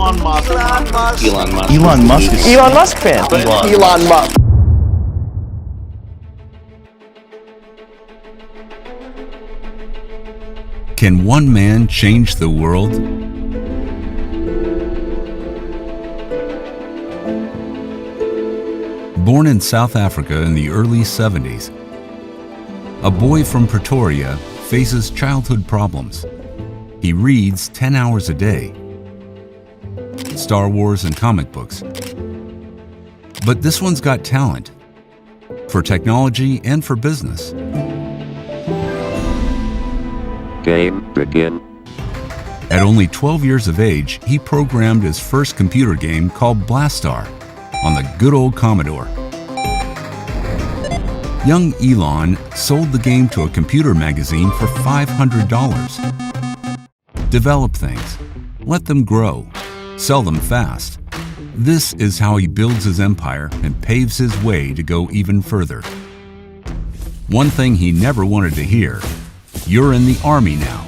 Elon Musk. Elon Musk. Elon Musk. Elon Musk is Elon Musk fan. Elon Musk. Can one man change the world? Born in South Africa in the early 70s, a boy from Pretoria faces childhood problems. He reads 10 hours a day, Star Wars and comic books. But this one's got talent for technology and for business. Game begin. At only 12 years of age, he programmed his first computer game called Blastar on the good old Commodore. Young Elon sold the game to a computer magazine for $500. Develop things, let them grow, sell them fast. This is how he builds his empire and paves his way to go even further. One thing he never wanted to hear: "You're in the army now."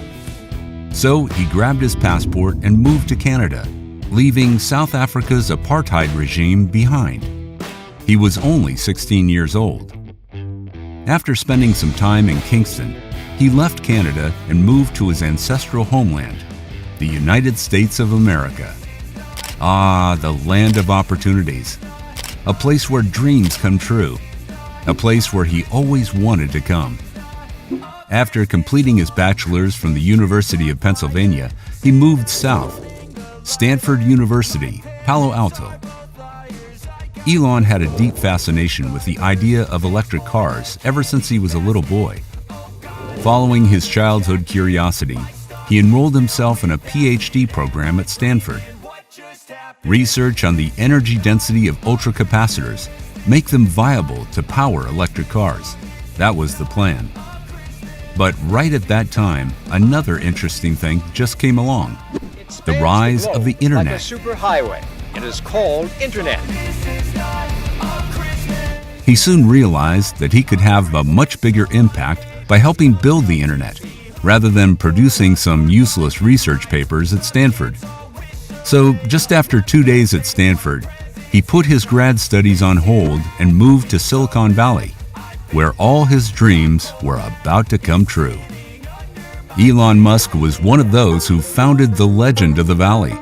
So he grabbed his passport and moved to Canada, leaving South Africa's apartheid regime behind. He was only 16 years old. After spending some time in Kingston, he left Canada and moved to his ancestral homeland, the United States of America. Ah, the land of opportunities. A place where dreams come true. A place where he always wanted to come. After completing his bachelor's from the University of Pennsylvania, he moved south, Stanford University, Palo Alto. Elon had a deep fascination with the idea of electric cars ever since he was a little boy. Following his childhood curiosity, he enrolled himself in a PhD program at Stanford. Research on the energy density of ultracapacitors make them viable to power electric cars. That was the plan. But right at that time, another interesting thing just came along. The rise of the internet. Like a superhighway. It is called internet. He soon realized that he could have a much bigger impact by helping build the internet, rather than producing some useless research papers at Stanford. So just after 2 days at Stanford, he put his grad studies on hold and moved to Silicon Valley, where all his dreams were about to come true. Elon Musk was one of those who founded the legend of the Valley.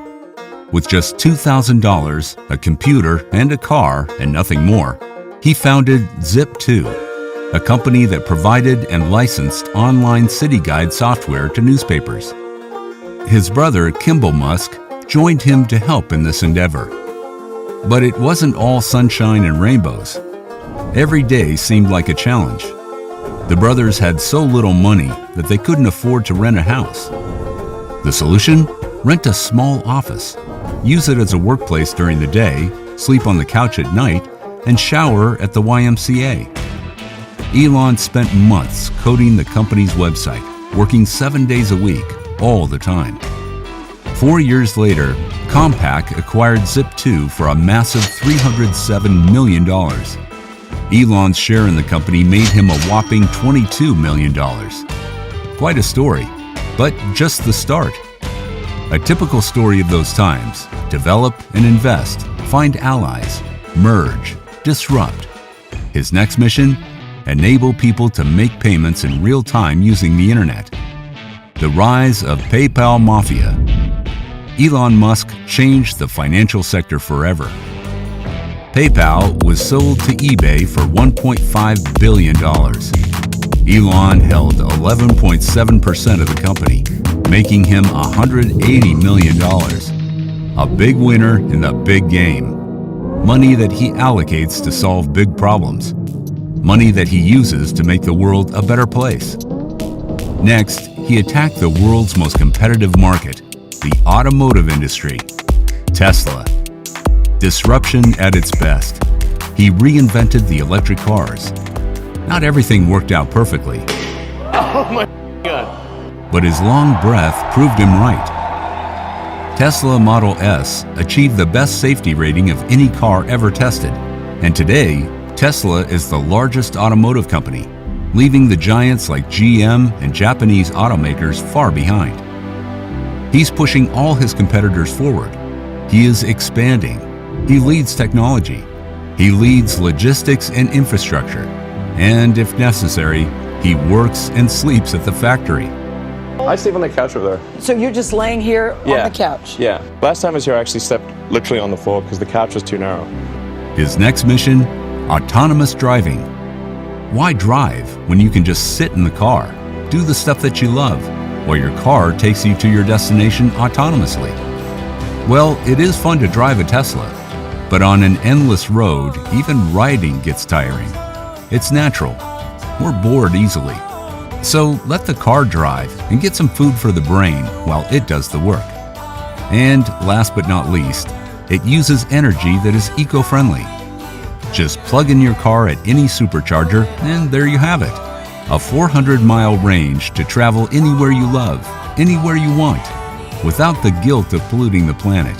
With just $2,000, a computer, and a car, and nothing more, he founded Zip2, a company that provided and licensed online city guide software to newspapers. His brother, Kimball Musk, joined him to help in this endeavor. But it wasn't all sunshine and rainbows. Every day seemed like a challenge. The brothers had so little money that they couldn't afford to rent a house. The solution? Rent a small office. Use it as a workplace during the day, sleep on the couch at night, and shower at the YMCA. Elon spent months coding the company's website, working 7 days a week, all the time. 4 years later, Compaq acquired Zip2 for a massive $307 million. Elon's share in the company made him a whopping $22 million. Quite a story, but just the start. A typical story of those times: develop and invest, find allies, merge, disrupt. His next mission? Enable people to make payments in real time using the internet. The rise of PayPal Mafia. Elon Musk changed the financial sector forever. PayPal was sold to eBay for $1.5 billion. Elon held 11.7% of the company, making him $180 million. A big winner in the big game. Money that he allocates to solve big problems. Money that he uses to make the world a better place. Next, he attacked the world's most competitive market, the automotive industry. Tesla. Disruption at its best. He reinvented the electric cars. Not everything worked out perfectly. Oh my God. But his long breath proved him right. Tesla Model S achieved the best safety rating of any car ever tested, and today, Tesla is the largest automotive company, leaving the giants like GM and Japanese automakers far behind. He's pushing all his competitors forward, He is expanding. He leads technology. He leads logistics and infrastructure. And if necessary, he works and sleeps at the factory. I sleep on the couch over there. So you're just laying here on the couch? Yeah. Last time I was here, I actually slept literally on the floor because the couch was too narrow. His next mission, autonomous driving. Why drive when you can just sit in the car, do the stuff that you love, while your car takes you to your destination autonomously? Well, it is fun to drive a Tesla, but on an endless road, even riding gets tiring. It's natural. We're bored easily. So let the car drive and get some food for the brain while it does the work. And last but not least, it uses energy that is eco-friendly. Just plug in your car at any supercharger and there you have it. A 400-mile range to travel anywhere you love, anywhere you want, without the guilt of polluting the planet.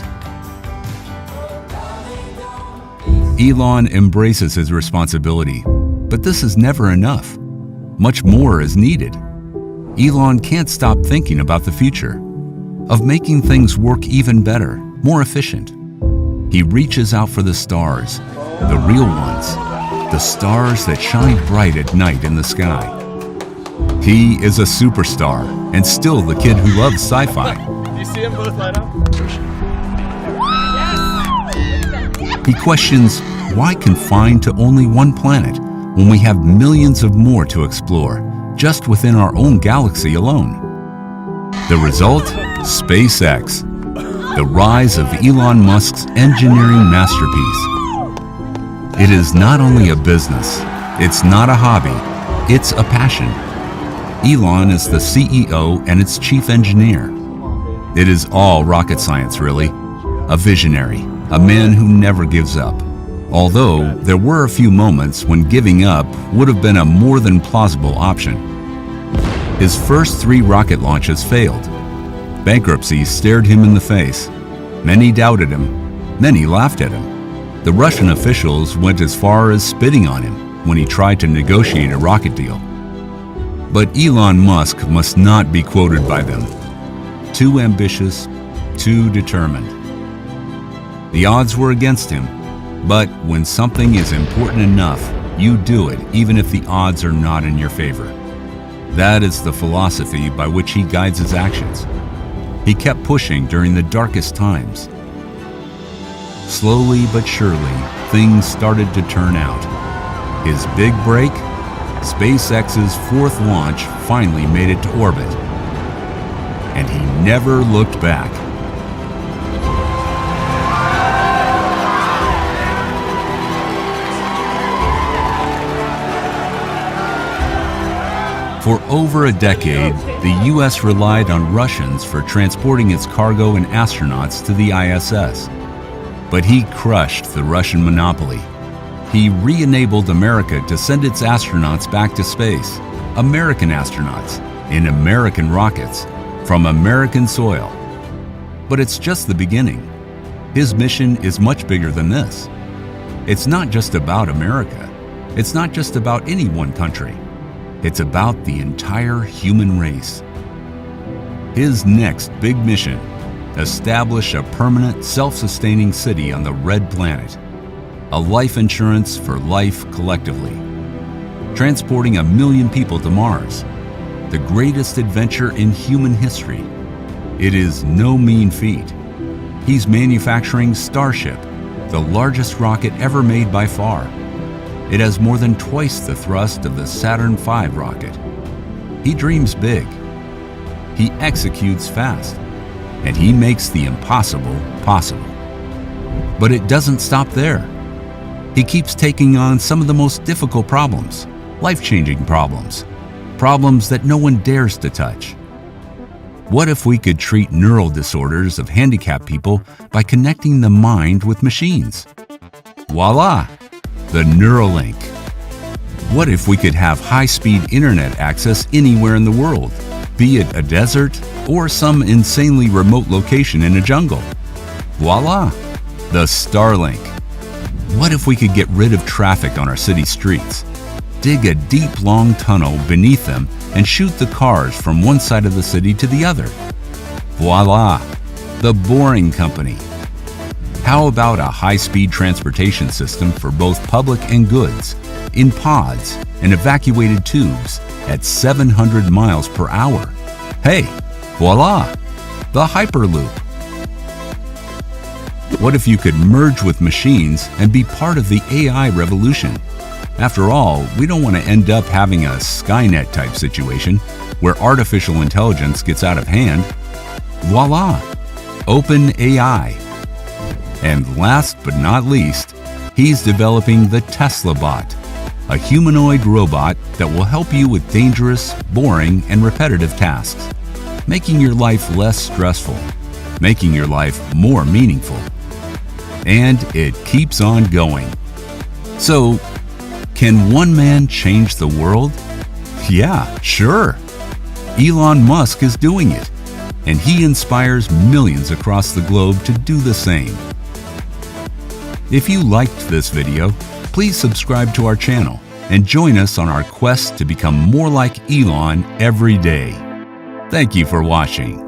Elon embraces his responsibility, but this is never enough. Much more is needed. Elon can't stop thinking about the future, of making things work even better, more efficient. He reaches out for the stars, the real ones, the stars that shine bright at night in the sky. He is a superstar and still the kid who loves sci-fi. Do you see them both light up? He questions why confined to only one planet when we have millions of more to explore just within our own galaxy alone. The result? SpaceX, the rise of Elon Musk's engineering masterpiece. It is not only a business, it's not a hobby, it's a passion. Elon is the CEO and its chief engineer. It is all rocket science, really. A visionary, a man who never gives up. Although there were a few moments when giving up would have been a more than plausible option. His first 3 rocket launches failed. Bankruptcy stared him in the face. Many doubted him. Many laughed at him. The Russian officials went as far as spitting on him when he tried to negotiate a rocket deal. But Elon Musk must not be quoted by them. Too ambitious, too determined. The odds were against him. But when something is important enough, you do it even if the odds are not in your favor. That is the philosophy by which he guides his actions. He kept pushing during the darkest times. Slowly but surely, things started to turn out. His big break? SpaceX's 4th launch finally made it to orbit. And he never looked back. For over a decade, the U.S. relied on Russians for transporting its cargo and astronauts to the ISS. But he crushed the Russian monopoly. He re-enabled America to send its astronauts back to space, American astronauts, in American rockets, from American soil. But it's just the beginning. His mission is much bigger than this. It's not just about America. It's not just about any one country. It's about the entire human race. His next big mission: establish a permanent, self-sustaining city on the red planet. A life insurance for life collectively. Transporting 1 million people to Mars. The greatest adventure in human history. It is no mean feat. He's manufacturing Starship, the largest rocket ever made by far. It has more than twice the thrust of the Saturn V rocket. He dreams big. He executes fast. And he makes the impossible possible. But it doesn't stop there. He keeps taking on some of the most difficult problems, life-changing problems, problems that no one dares to touch. What if we could treat neural disorders of handicapped people by connecting the mind with machines? Voila! The Neuralink. What if we could have high-speed internet access anywhere in the world, be it a desert or some insanely remote location in a jungle? Voila! The Starlink. What if we could get rid of traffic on our city streets, dig a deep, long tunnel beneath them and shoot the cars from one side of the city to the other? Voila! The Boring Company. How about a high-speed transportation system for both public and goods, in pods and evacuated tubes at 700 miles per hour? Hey, voila! The Hyperloop. What if you could merge with machines and be part of the AI revolution? After all, we don't want to end up having a Skynet-type situation where artificial intelligence gets out of hand. Voila! OpenAI. And last but not least, he's developing the Tesla Bot, a humanoid robot that will help you with dangerous, boring, and repetitive tasks, making your life less stressful, making your life more meaningful. And it keeps on going. So, can one man change the world? Yeah, sure. Elon Musk is doing it, and he inspires millions across the globe to do the same. If you liked this video, please subscribe to our channel and join us on our quest to become more like Elon every day. Thank you for watching.